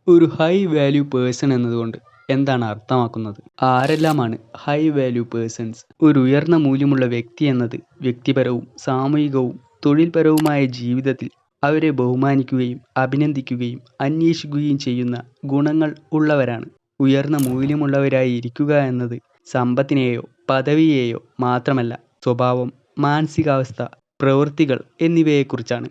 ഒരു high value person എന്നതുകൊണ്ട് എന്താണ് അർത്ഥമാക്കുന്നത്? ആരെല്ലാമാണ് ഹൈ വാല്യൂ പേഴ്സൺസ്? ഒരു ഉയർന്ന മൂല്യമുള്ള വ്യക്തി എന്നത് വ്യക്തിപരവും സാമൂഹികവും തൊഴിൽപരവുമായ ജീവിതത്തിൽ അവരെ ബഹുമാനിക്കുകയും അഭിനന്ദിക്കുകയും അന്വേഷിക്കുകയും ചെയ്യുന്ന ഗുണങ്ങൾ ഉള്ളവരാണ്. ഉയർന്ന മൂല്യമുള്ളവരായി ഇരിക്കുക എന്നത് സമ്പത്തിനെയോ പദവിയെയോ മാത്രമല്ല, സ്വഭാവം, മാനസികാവസ്ഥ, പ്രവൃത്തികൾ എന്നിവയെക്കുറിച്ചാണ്.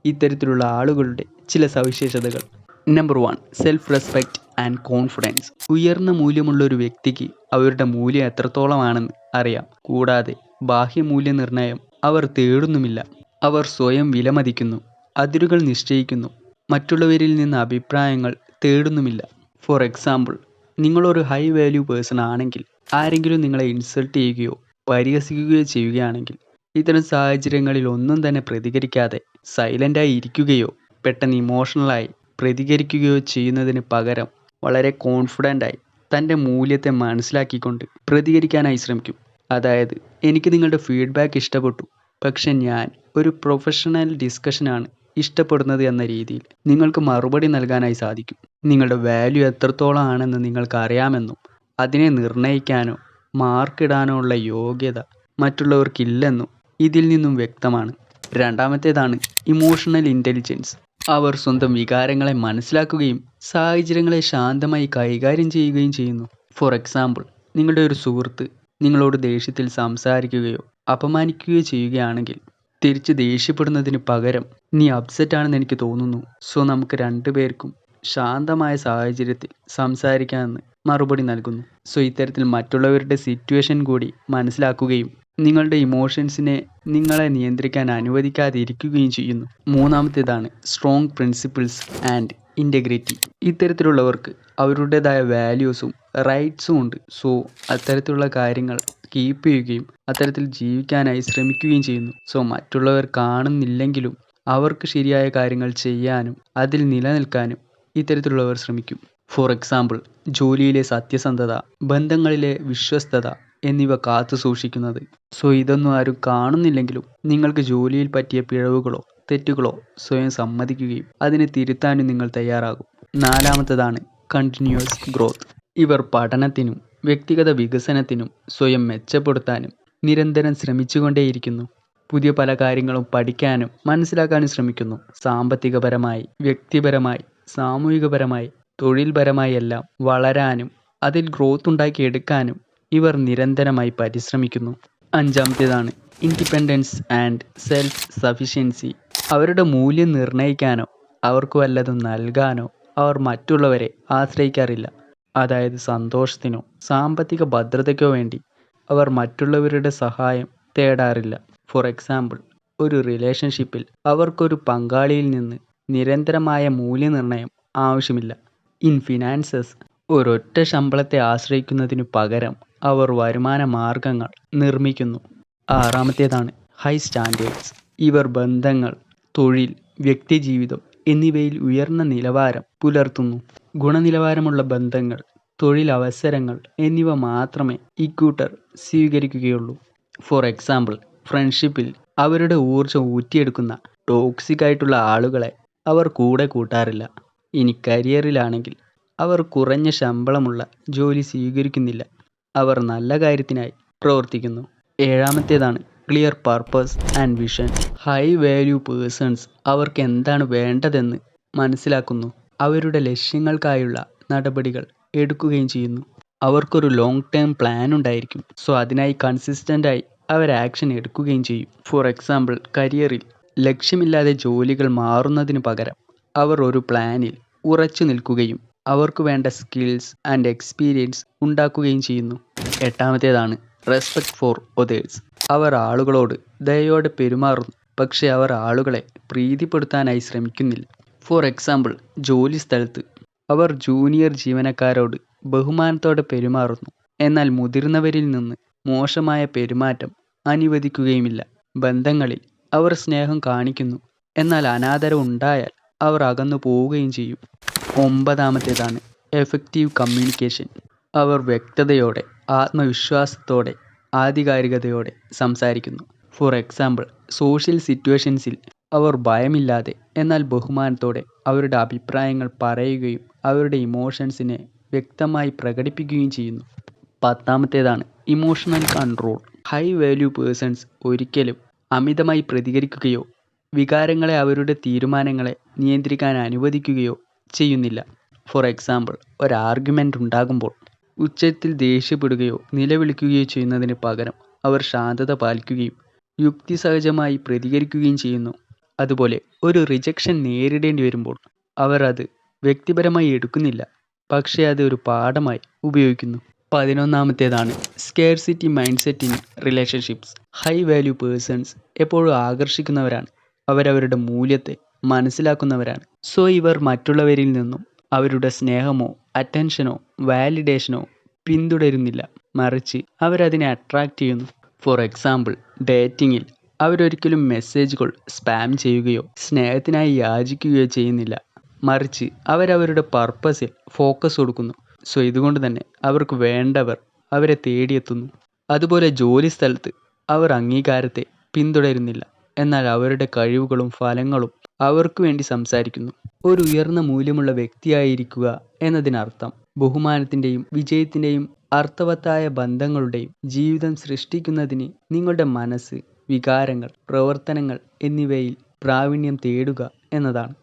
ഇത്തരത്തിലുള്ള ആളുകളുടെ ചില സവിശേഷതകൾ. Number 1, self respect and confidence. ഉയർന്ന മൂല്യമുള്ള ഒരു വ്യക്തിക്ക് അവരുടെ മൂല്യം എത്രത്തോളമാണെന്ന് അറിയാം. കൂടാതെ ബാഹ്യമൂല്യനിർണ്ണയം അവർ തേടുന്നുമില്ല. അവർ സ്വയം വിലമതിക്കുന്നു, അതിരുകൾ നിശ്ചയിക്കുന്നു, മറ്റുള്ളവരിൽ നിന്ന് അഭിപ്രായങ്ങൾ തേടുന്നുമില്ല. ഫോർ എക്സാമ്പിൾ, നിങ്ങളൊരു ഹൈ വാല്യൂ പേഴ്സൺ ആണെങ്കിൽ ആരെങ്കിലും നിങ്ങളെ ഇൻസൾട്ട് ചെയ്യുകയോ പരിഹസിക്കുകയോ ചെയ്യുകയാണെങ്കിൽ ഇത്തരം സാഹചര്യങ്ങളിൽ ഒന്നും തന്നെ പ്രതികരിക്കാതെ സൈലൻ്റായി ഇരിക്കുകയോ പെട്ടെന്ന് ഇമോഷണലായി പ്രതികരിക്കുകയോ ചെയ്യുന്നതിന് പകരം വളരെ കോൺഫിഡൻ്റായി തൻ്റെ മൂല്യത്തെ മനസ്സിലാക്കിക്കൊണ്ട് പ്രതികരിക്കാനായി ശ്രമിക്കും. അതായത്, എനിക്ക് നിങ്ങളുടെ ഫീഡ്ബാക്ക് ഇഷ്ടപ്പെട്ടു, പക്ഷെ ഞാൻ ഒരു പ്രൊഫഷണൽ ഡിസ്കഷനാണ് ഇഷ്ടപ്പെടുന്നത് എന്ന രീതിയിൽ നിങ്ങൾക്ക് മറുപടി നൽകാനായി സാധിക്കും. നിങ്ങളുടെ വാല്യൂ എത്രത്തോളം ആണെന്ന് നിങ്ങൾക്ക് അറിയാമെന്നും അതിനെ നിർണ്ണയിക്കാനോ മാർക്കിടാനോ ഉള്ള യോഗ്യത മറ്റുള്ളവർക്കില്ലെന്നും ഇതിൽ നിന്നും വ്യക്തമാണ്. രണ്ടാമത്തേതാണ് ഇമോഷണൽ ഇൻ്റലിജൻസ്. അവർ സ്വന്തം വികാരങ്ങളെ മനസ്സിലാക്കുകയും സാഹചര്യങ്ങളെ ശാന്തമായി കൈകാര്യം ചെയ്യുകയും ചെയ്യുന്നു. ഫോർ എക്സാമ്പിൾ, നിങ്ങളുടെ ഒരു സുഹൃത്ത് നിങ്ങളോട് ദേഷ്യത്തിൽ സംസാരിക്കുകയോ അപമാനിക്കുകയോ ചെയ്യുകയാണെങ്കിൽ തിരിച്ച് ദേഷ്യപ്പെടുന്നതിന് പകരം നീ അപ്സെറ്റ് ആണെന്ന് എനിക്ക് തോന്നുന്നു, സോ നമുക്ക് രണ്ടുപേർക്കും ശാന്തമായ സാഹചര്യത്തിൽ സംസാരിക്കാമെന്ന് മറുപടി നൽകുന്നു. സോ ഇത്തരത്തിൽ മറ്റുള്ളവരുടെ സിറ്റുവേഷൻ കൂടി മനസ്സിലാക്കുകയും നിങ്ങളുടെ ഇമോഷൻസിനെ നിങ്ങളെ നിയന്ത്രിക്കാൻ അനുവദിക്കാതിരിക്കുകയും ചെയ്യുന്നു. മൂന്നാമത്തേതാണ് സ്ട്രോങ് പ്രിൻസിപ്പിൾസ് ആൻഡ് ഇൻറ്റഗ്രിറ്റി. ഇത്തരത്തിലുള്ളവർക്ക് അവരുടേതായ വാല്യൂസും റൈറ്റ്സും ഉണ്ട്. സോ അത്തരത്തിലുള്ള കാര്യങ്ങൾ കീപ്പ് ചെയ്യുകയും അത്തരത്തിൽ ജീവിക്കാനായി ശ്രമിക്കുകയും ചെയ്യുന്നു. സോ മറ്റുള്ളവർ കാണുന്നില്ലെങ്കിലും അവർക്ക് ശരിയായ കാര്യങ്ങൾ ചെയ്യാനും അതിൽ നിലനിൽക്കാനും ഇത്തരത്തിലുള്ളവർ ശ്രമിക്കും. ഫോർ എക്സാമ്പിൾ, ജോലിയിലെ സത്യസന്ധത, ബന്ധങ്ങളിലെ വിശ്വസ്തത എന്നിവ കാത്തു സൂക്ഷിക്കുന്നത്. സോ ഇതൊന്നും ആരും കാണുന്നില്ലെങ്കിലും നിങ്ങൾക്ക് ജോലിയിൽ പറ്റിയ പിഴവുകളോ തെറ്റുകളോ സ്വയം സമ്മതിക്കുകയും അതിനെ തിരുത്താനും നിങ്ങൾ തയ്യാറാകും. നാലാമത്തേതാണ് കണ്ടിന്യൂസ് ഗ്രോത്ത്. ഇവർ പഠനത്തിനും വ്യക്തിഗത വികസനത്തിനും സ്വയം മെച്ചപ്പെടുത്താനും നിരന്തരം ശ്രമിച്ചുകൊണ്ടേയിരിക്കുന്നു. പുതിയ പല കാര്യങ്ങളും പഠിക്കാനും മനസ്സിലാക്കാനും ശ്രമിക്കുന്നു. സാമ്പത്തികപരമായി, വ്യക്തിപരമായി, സാമൂഹികപരമായി, തൊഴിൽപരമായി എല്ലാം വളരാനും അതിൽ ഗ്രോത്ത് ഉണ്ടാക്കിയെടുക്കാനും ഇവർ നിരന്തരമായി പരിശ്രമിക്കുന്നു. അഞ്ചാമത്തേതാണ് ഇൻഡിപെൻഡൻസ് ആൻഡ് സെൽഫ് സഫിഷ്യൻസി. അവരുടെ മൂല്യം നിർണ്ണയിക്കാനോ അവർക്ക് വല്ലതും നൽകാനോ അവർ മറ്റുള്ളവരെ ആശ്രയിക്കാറില്ല. അതായത് സന്തോഷത്തിനോ സാമ്പത്തിക ഭദ്രതയ്ക്കോ വേണ്ടി അവർ മറ്റുള്ളവരുടെ സഹായം തേടാറില്ല. ഫോർ എക്സാമ്പിൾ, ഒരു റിലേഷൻഷിപ്പിൽ അവർക്കൊരു പങ്കാളിയിൽ നിന്ന് നിരന്തരമായ മൂല്യനിർണ്ണയം ആവശ്യമില്ല. ഇൻ ഫിനാൻസസ്, ഒരൊറ്റ ശമ്പളത്തെ ആശ്രയിക്കുന്നതിനു പകരം അവർ വരുമാന മാർഗങ്ങൾ നിർമ്മിക്കുന്നു. ആറാമത്തേതാണ് ഹൈ സ്റ്റാൻഡേർഡ്സ്. ഇവർ ബന്ധങ്ങൾ, തൊഴിൽ, വ്യക്തിജീവിതം എന്നിവയിൽ ഉയർന്ന നിലവാരം പുലർത്തുന്നു. ഗുണനിലവാരമുള്ള ബന്ധങ്ങൾ, തൊഴിലവസരങ്ങൾ എന്നിവ മാത്രമേ ഇക്കൂട്ടർ സ്വീകരിക്കുകയുള്ളൂ. ഫോർ എക്സാമ്പിൾ, ഫ്രണ്ട്ഷിപ്പിൽ അവരുടെ ഊർജ്ജം ഊറ്റിയെടുക്കുന്ന ടോക്സിക് ആയിട്ടുള്ള ആളുകളെ അവർ കൂടെ കൂട്ടാറില്ല. ഇനി കരിയറിലാണെങ്കിൽ അവർ കുറഞ്ഞ ശമ്പളമുള്ള ജോലി സ്വീകരിക്കുന്നില്ല. അവർ നല്ല കാര്യത്തിനായി പ്രവർത്തിക്കുന്നു. ഏഴാമത്തേതാണ് clear purpose and vision. High value persons അവർക്ക് എന്താണ് വേണ്ടതെന്ന് മനസ്സിലാക്കുന്നു. അവരുടെ ലക്ഷ്യങ്ങൾക്കായുള്ള നടപടികൾ എടുക്കുകയും ചെയ്യുന്നു. അവർക്കൊരു ലോങ് ടേം പ്ലാൻ ഉണ്ടായിരിക്കും. സോ അതിനായി കൺസിസ്റ്റൻ്റായി അവർ ആക്ഷൻ എടുക്കുകയും ചെയ്യും. ഫോർ എക്സാമ്പിൾ, കരിയറിൽ ലക്ഷ്യമില്ലാതെ ജോലികൾ മാറുന്നതിന് പകരം അവർ ഒരു പ്ലാനിൽ ഉറച്ചു നിൽക്കുകയും അവർക്ക് വേണ്ട സ്കിൽസ് ആൻഡ് എക്സ്പീരിയൻസ് ഉണ്ടാക്കുകയും ചെയ്യുന്നു. എട്ടാമത്തേതാണ് റെസ്പെക്ട് ഫോർ ഒതേഴ്സ്. അവർ ആളുകളോട് ദയയോടെ പെരുമാറുന്നു, പക്ഷേ അവർ ആളുകളെ പ്രീതിപ്പെടുത്താനായി ശ്രമിക്കുന്നില്ല. ഫോർ എക്സാമ്പിൾ, ജോലി സ്ഥലത്ത് അവർ ജൂനിയർ ജീവനക്കാരോട് ബഹുമാനത്തോടെ പെരുമാറുന്നു, എന്നാൽ മുതിർന്നവരിൽ നിന്ന് മോശമായ പെരുമാറ്റം അനുവദിക്കുകയുമില്ല. ബന്ധങ്ങളിൽ അവർ സ്നേഹം കാണിക്കുന്നു, എന്നാൽ അനാദരവ് ഉണ്ടായാൽ അവർ അകന്നു പോവുകയും ചെയ്യും. ഒമ്പതാമത്തേതാണ് എഫക്റ്റീവ് കമ്മ്യൂണിക്കേഷൻ. അവർ വ്യക്തതയോടെ, ആത്മവിശ്വാസത്തോടെ, ആധികാരികതയോടെ സംസാരിക്കുന്നു. ഫോർ എക്സാമ്പിൾ, സോഷ്യൽ സിറ്റുവേഷൻസിൽ അവർ ഭയമില്ലാതെ എന്നാൽ ബഹുമാനത്തോടെ അവരുടെ അഭിപ്രായങ്ങൾ പറയുകയും അവരുടെ ഇമോഷൻസിനെ വ്യക്തമായി പ്രകടിപ്പിക്കുകയും ചെയ്യുന്നു. 10ാമത്തേതാണ് emotional control. High value persons ഒരിക്കലും അമിതമായി പ്രതികരിക്കുകയോ വികാരങ്ങളെ അവരുടെ തീരുമാനങ്ങളെ നിയന്ത്രിക്കാൻ അനുവദിക്കുകയോ ചെയ്യുന്നില്ല. ഫോർ എക്സാമ്പിൾ, ഒരു ആർഗ്യുമെൻ്റ് ഉണ്ടാകുമ്പോൾ ഉച്ചത്തിൽ ദേഷ്യപ്പെടുകയോ നിലവിളിക്കുകയോ ചെയ്യുന്നതിന് പകരം അവർ ശാന്തത പാലിക്കുകയും യുക്തിസഹജമായി പ്രതികരിക്കുകയും ചെയ്യുന്നു. അതുപോലെ ഒരു റിജക്ഷൻ നേരിടേണ്ടി വരുമ്പോൾ അവർ അത് വ്യക്തിപരമായി എടുക്കുന്നില്ല, പക്ഷേ അത് ഒരു പാഠമായി ഉപയോഗിക്കുന്നു. 11ാമത്തേതാണ് scarcity mindset in relationships. High value persons എപ്പോഴും ആകർഷിക്കുന്നവരാണ്. അവരവരുടെ മൂല്യത്തെ മനസ്സിലാക്കുന്നവരാണ്. സോ ഇവർ മറ്റുള്ളവരിൽ നിന്നും അവരുടെ സ്നേഹമോ അറ്റൻഷനോ വാലിഡേഷനോ പിന്തുടരുന്നില്ല, മറിച്ച് അവരതിനെ അട്രാക്റ്റ് ചെയ്യുന്നു. ഫോർ എക്സാമ്പിൾ, ഡേറ്റിങ്ങിൽ അവരൊരിക്കലും മെസ്സേജുകൾ സ്പാം ചെയ്യുകയോ സ്നേഹത്തിനായി യാചിക്കുകയോ ചെയ്യുന്നില്ല, മറിച്ച് അവരവരുടെ പർപ്പസിൽ ഫോക്കസ് കൊടുക്കുന്നു. സോ ഇതുകൊണ്ട് തന്നെ അവർക്ക് വേണ്ടവർ അവരെ തേടിയെത്തുന്നു. അതുപോലെ ജോലി സ്ഥലത്ത് അവർ അംഗീകാരത്തെ പിന്തുടരുന്നില്ല, എന്നാൽ അവരുടെ കഴിവുകളും ഫലങ്ങളും അവർക്ക് വേണ്ടി സംസാരിക്കുന്നു. ഒരു ഉയർന്ന മൂല്യമുള്ള വ്യക്തിയായിരിക്കുക എന്നതിനർത്ഥം ബഹുമാനത്തിൻ്റെയും വിജയത്തിൻ്റെയും അർത്ഥവത്തായ ബന്ധങ്ങളുടെയും ജീവിതം സൃഷ്ടിക്കുന്നതിന് നിങ്ങളുടെ മനസ്സ്, വികാരങ്ങൾ, പ്രവർത്തനങ്ങൾ എന്നിവയിൽ പ്രാവീണ്യം തേടുക എന്നതാണ്.